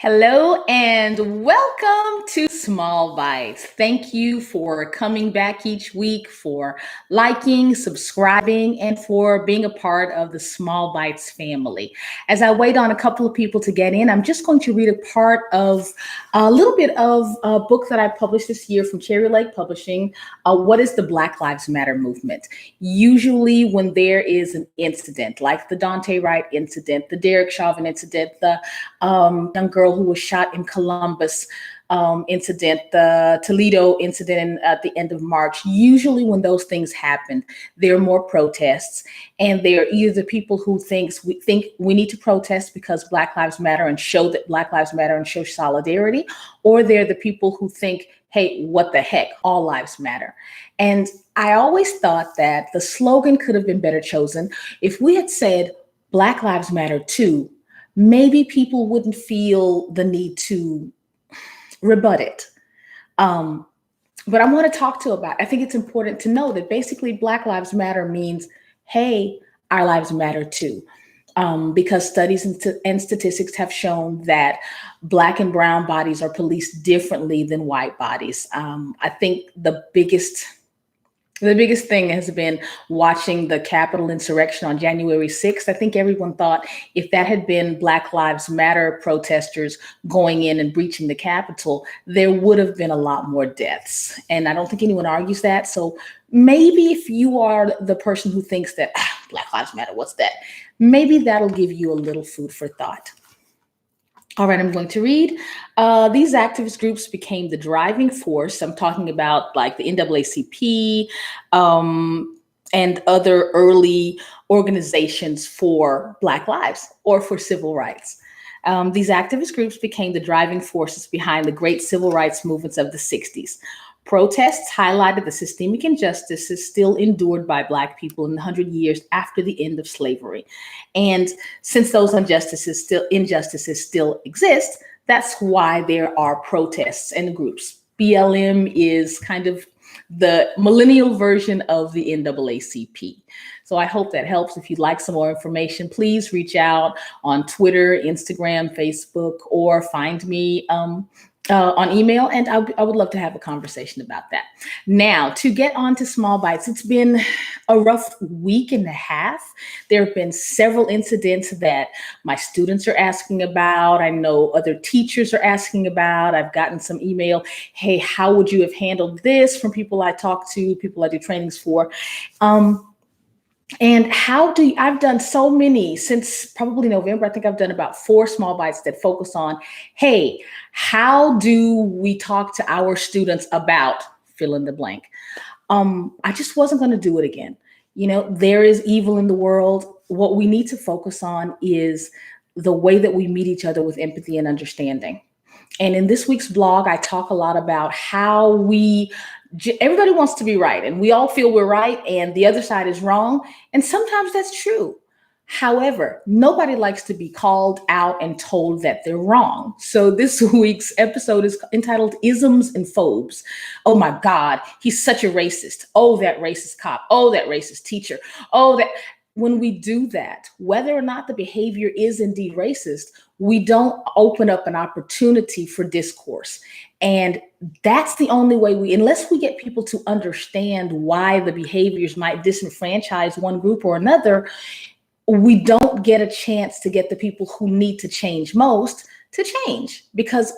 Hello and welcome to Small Bites. Thank you for coming back each week, for liking, subscribing, and for being a part of the Small Bites family. As I wait on a couple of people to get in, I'm just going to read a little bit of a book that I published this year from Cherry Lake Publishing. What is the Black Lives Matter movement? Usually when there is an incident, like the Dante Wright incident, the Derek Chauvin incident, the young girl who was shot in Columbus incident, the Toledo incident at the end of March. Usually when those things happen, there are more protests, and they're either the people who think we need to protest because Black Lives Matter and show that Black Lives Matter and show solidarity, or they're the people who think, hey, what the heck, all lives matter. And I always thought that the slogan could have been better chosen. If we had said Black Lives Matter too, maybe people wouldn't feel the need to rebut it. But I want to talk I think it's important to know that basically Black Lives Matter means, hey, our lives matter too. Because studies and statistics have shown that Black and brown bodies are policed differently than white bodies. I think the biggest thing has been watching the Capitol insurrection on January 6th. I think everyone thought if that had been Black Lives Matter protesters going in and breaching the Capitol, there would have been a lot more deaths. And I don't think anyone argues that. So maybe if you are the person who thinks that Black Lives Matter, what's that? Maybe that'll give you a little food for thought. All right, I'm going to read. These activist groups became the driving force. I'm talking about like the NAACP and other early organizations for Black lives or for civil rights. These activist groups became the driving forces behind the great civil rights movements of the 60s. Protests highlighted the systemic injustices still endured by Black people in the 100 years after the end of slavery. And since those injustices still exist, that's why there are protests and groups. BLM is kind of the millennial version of the NAACP. So I hope that helps. If you'd like some more information, please reach out on Twitter, Instagram, Facebook, or find me on email, and I would love to have a conversation about that. Now, to get on to Small Bites, it's been a rough week and a half. There have been several incidents that my students are asking about. I know other teachers are asking about. I've gotten some email, hey, how would you have handled this, from people I talk to, people I do trainings for. And I've done so many since probably November. I think I've done about 4 Small Bites that focus on, hey, how do we talk to our students about fill in the blank? I just wasn't going to do it again. You know, there is evil in the world. What we need to focus on is the way that we meet each other with empathy and understanding. And in this week's blog, I talk a lot about how everybody wants to be right, and we all feel we're right and the other side is wrong. And sometimes that's true. However, nobody likes to be called out and told that they're wrong. So this week's episode is entitled Isms and Phobes. Oh my God, he's such a racist. Oh, that racist cop. Oh, that racist teacher. Oh, that. When we do that, whether or not the behavior is indeed racist, we don't open up an opportunity for discourse. And that's the only way unless we get people to understand why the behaviors might disenfranchise one group or another, we don't get a chance to get the people who need to change most to change. Because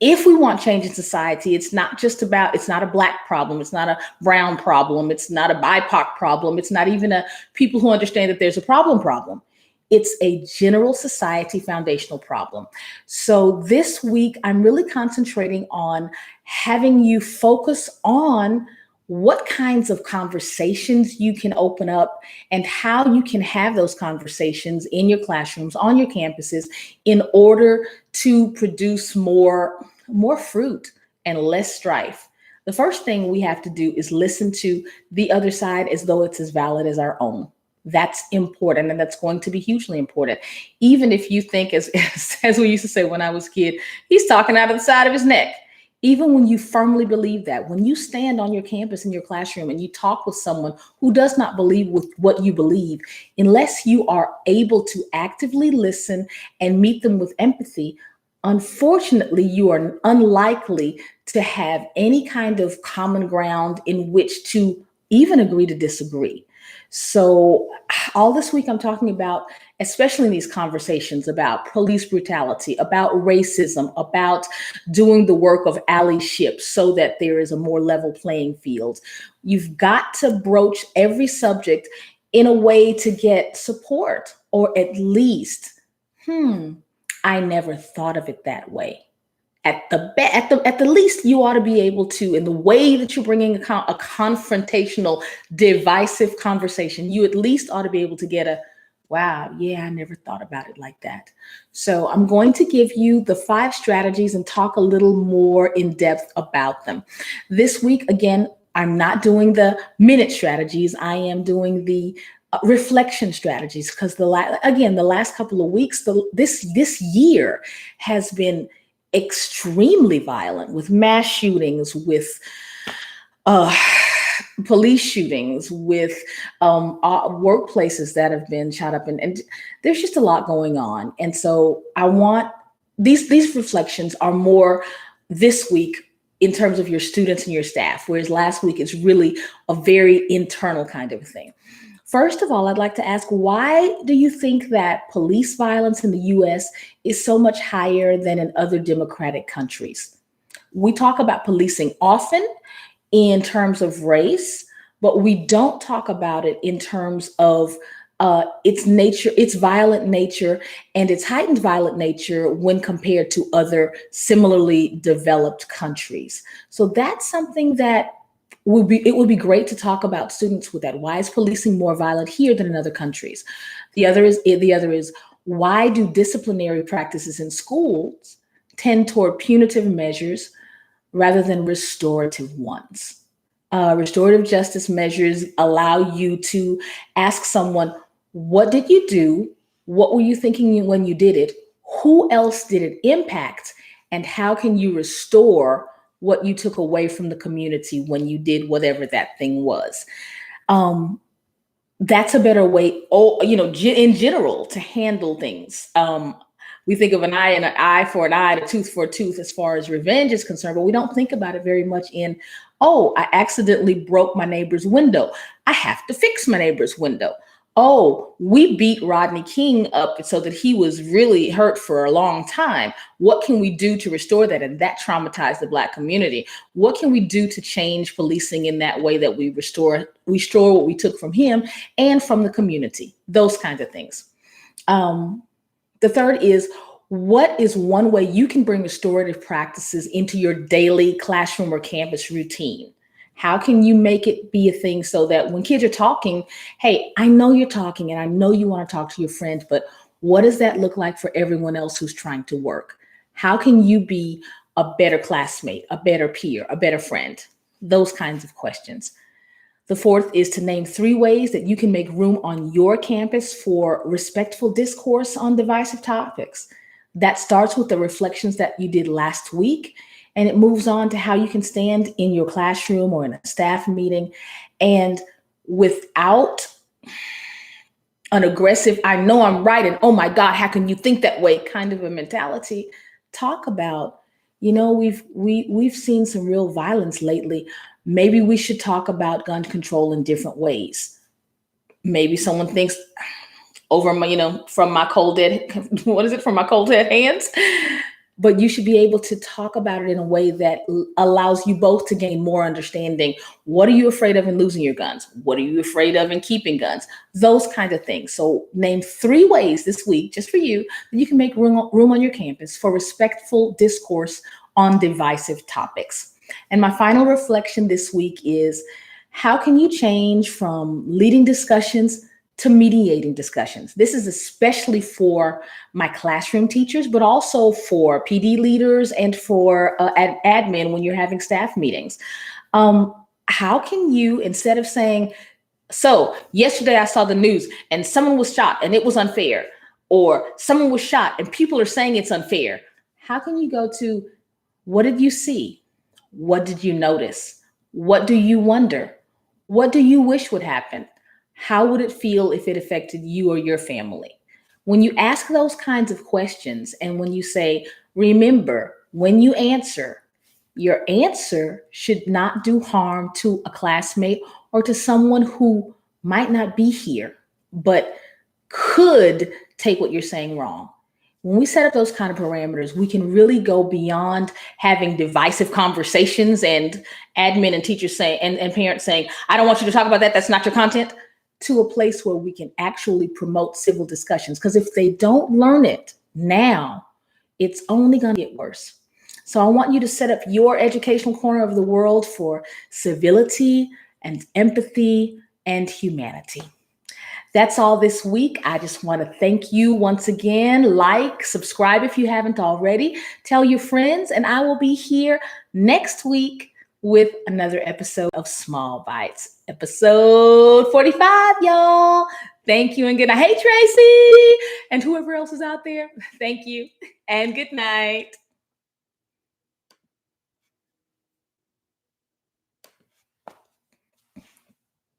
if we want change in society, it's not a Black problem. It's not a brown problem. It's not a BIPOC problem. It's not even a people who understand that there's a problem. It's a general society foundational problem. So this week, I'm really concentrating on having you focus on what kinds of conversations you can open up and how you can have those conversations in your classrooms, on your campuses, in order to produce more fruit and less strife. The first thing we have to do is listen to the other side as though it's as valid as our own. That's important, and that's going to be hugely important. Even if you think, as we used to say when I was a kid, he's talking out of the side of his neck. Even when you firmly believe that, when you stand on your campus in your classroom and you talk with someone who does not believe with what you believe, unless you are able to actively listen and meet them with empathy, unfortunately, you are unlikely to have any kind of common ground in which to even agree to disagree. So, all this week, I'm talking about, especially in these conversations about police brutality, about racism, about doing the work of allyship so that there is a more level playing field. You've got to broach every subject in a way to get support, or at least, I never thought of it that way. At the least, you ought to be able to, in the way that you're bringing a confrontational, divisive conversation, you at least ought to be able to get a, wow, yeah, I never thought about it like that. So I'm going to give you the 5 strategies and talk a little more in depth about them. This week, again, I'm not doing the minute strategies. I am doing the reflection strategies, because the last couple of weeks, this year has been extremely violent, with mass shootings, with uh, police shootings, with workplaces that have been shot up, and there's just a lot going on. And so I want these reflections are more this week in terms of your students and your staff, whereas last week it's really a very internal kind of thing. First of all, I'd like to ask, why do you think that police violence in the US is so much higher than in other democratic countries? We talk about policing often in terms of race, but we don't talk about it in terms of its nature, its violent nature, and its heightened violent nature when compared to other similarly developed countries. So that's something that it would be great to talk about students with that. Why is policing more violent here than in other countries? The other is why do disciplinary practices in schools tend toward punitive measures rather than restorative ones? Restorative justice measures allow you to ask someone, what did you do? What were you thinking when you did it? Who else did it impact? And how can you restore what you took away from the community when you did whatever that thing was? That's a better way, in general, to handle things. We think of an eye for an eye, a tooth for a tooth as far as revenge is concerned, but we don't think about it very much in, oh, I accidentally broke my neighbor's window. I have to fix my neighbor's window. Oh, we beat Rodney King up so that he was really hurt for a long time. What can we do to restore that? And that traumatized the Black community. What can we do to change policing in that way that we restore what we took from him and from the community? Those kinds of things. The third is, what is one way you can bring restorative practices into your daily classroom or campus routine? How can you make it be a thing so that when kids are talking, hey, I know you're talking and I know you want to talk to your friends, but what does that look like for everyone else who's trying to work? How can you be a better classmate, a better peer, a better friend? Those kinds of questions. The fourth is to name 3 ways that you can make room on your campus for respectful discourse on divisive topics. That starts with the reflections that you did last week, and it moves on to how you can stand in your classroom or in a staff meeting and, without an aggressive, I know I'm right, and oh my God, how can you think that way kind of a mentality, talk about, we've seen some real violence lately. Maybe we should talk about gun control in different ways. Maybe someone thinks over my, from my cold dead, what is it, from my cold dead hands? But you should be able to talk about it in a way that allows you both to gain more understanding. What are you afraid of in losing your guns? What are you afraid of in keeping guns? Those kinds of things. So name 3 ways this week, just for you, that you can make room on your campus for respectful discourse on divisive topics. And my final reflection this week is, how can you change from leading discussions to mediating discussions? This is especially for my classroom teachers, but also for PD leaders and for admin when you're having staff meetings. How can you, instead of saying, so yesterday I saw the news and someone was shot and it was unfair, or someone was shot and people are saying it's unfair, how can you go to, what did you see? What did you notice? What do you wonder? What do you wish would happen? How would it feel if it affected you or your family? When you ask those kinds of questions, and when you say Remember, when you answer, your answer should not do harm to a classmate or to someone who might not be here, but could take what you're saying wrong. When we set up those kind of parameters, we can really go beyond having divisive conversations and admin and teachers saying, and parents saying, I don't want you to talk about that. That's not your content, to a place where we can actually promote civil discussions. Because if they don't learn it now, it's only going to get worse. So I want you to set up your educational corner of the world for civility and empathy and humanity. That's all this week. I just want to thank you once again. Like, subscribe if you haven't already. Tell your friends, and I will be here next week with another episode of Small Bites. Episode 45, y'all. Thank you and good night. Hey, Tracy, and whoever else is out there, thank you and good night.